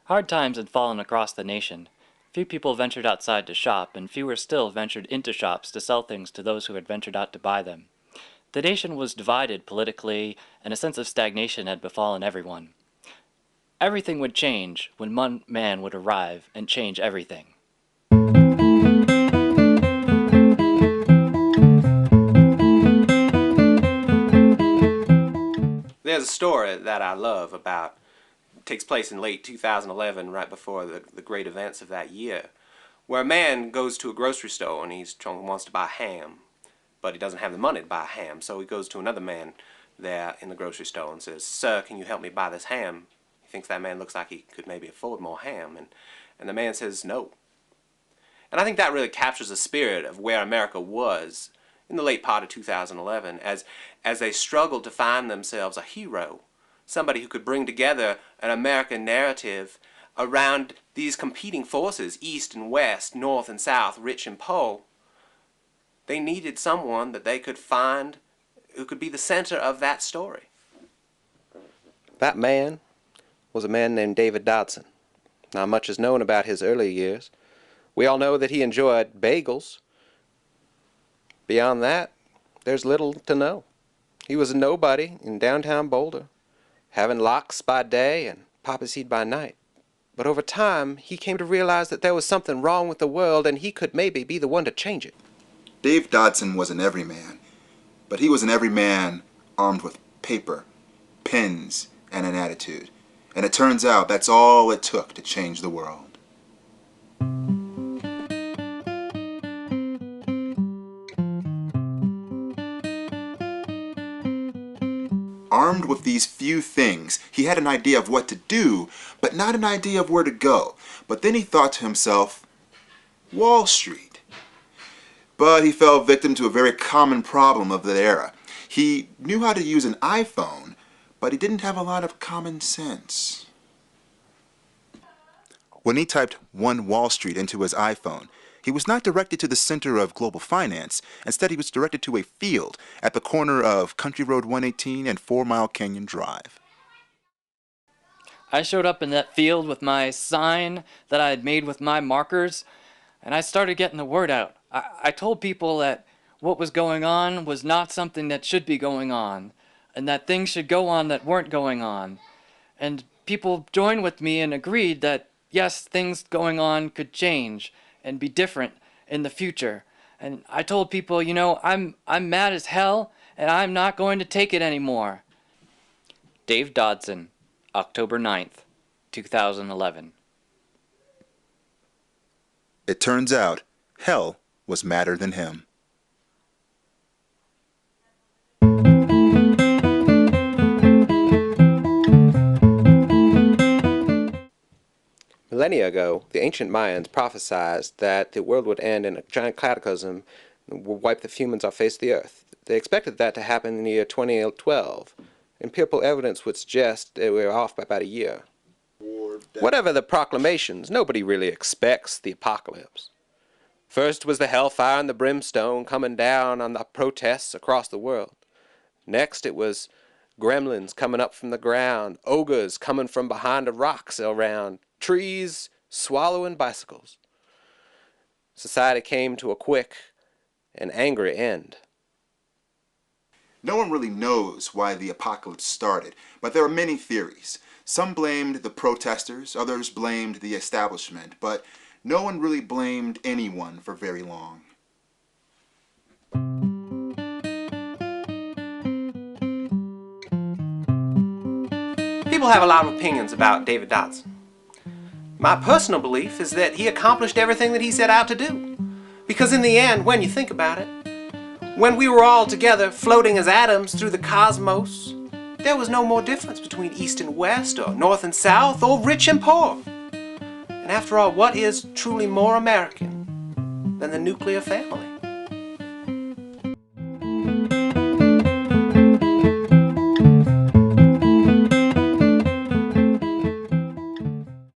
Hard times had fallen across the nation. Few people ventured outside to shop, and fewer still ventured into shops to sell things to those who had ventured out to buy them. The nation was divided politically, and a sense of stagnation had befallen everyone. Everything would change when one man would arrive and change everything. There's a story that I love about, takes place in late 2011, right before the great events of that year, where a man goes to a grocery store and he wants to buy ham, but he doesn't have the money to buy ham, so he goes to another man there in the grocery store and says, "Sir, can you help me buy this ham?" He thinks that man looks like he could maybe afford more ham, and the man says no. And I think that really captures the spirit of where America was in the late part of 2011 as they struggled to find themselves a hero, somebody who could bring together an American narrative around these competing forces, East and West, North and South, rich and poor. They needed someone that they could find who could be the center of that story. That man was a man named David Dodson. Not much is known about his early years. We all know that he enjoyed bagels. Beyond that, there's little to know. He was a nobody in downtown Boulder, having locks by day and poppy seed by night. But over time, he came to realize that there was something wrong with the world and he could maybe be the one to change it. Dave Dodson was an everyman, but he was an everyman armed with paper, pens, and an attitude. And it turns out that's all it took to change the world. Armed with these few things, he had an idea of what to do, but not an idea of where to go. But then he thought to himself, Wall Street. But he fell victim to a very common problem of that era. He knew how to use an iPhone, but he didn't have a lot of common sense. When he typed "One Wall Street" into his iPhone, he was not directed to the center of global finance. Instead, he was directed to a field at the corner of Country Road 118 and 4 Mile Canyon Drive. I showed up in that field with my sign that I had made with my markers, and I started getting the word out. I told people that what was going on was not something that should be going on, and that things should go on that weren't going on. And people joined with me and agreed that, yes, things going on could change and be different in the future. And I told people, you know, I'm mad as hell, and I'm not going to take it anymore. Dave Dodson, October 9th, 2011. It turns out, hell was madder than him. Millennia ago, the ancient Mayans prophesied that the world would end in a giant cataclysm and would wipe the humans off the face of the earth. They expected that to happen in the year 2012. Empirical evidence would suggest that we were off by about a year. Whatever the proclamations, nobody really expects the apocalypse. First was the hellfire and the brimstone coming down on the protests across the world. Next it was gremlins coming up from the ground, ogres coming from behind the rocks around, trees swallowing bicycles. Society came to a quick and angry end. No one really knows why the apocalypse started, but there are many theories. Some blamed the protesters, others blamed the establishment, but no one really blamed anyone for very long. People have a lot of opinions about David Dodson. My personal belief is that he accomplished everything that he set out to do. Because in the end, when you think about it, when we were all together floating as atoms through the cosmos, there was no more difference between East and West, or North and South, or rich and poor. And after all, what is truly more American than the nuclear family?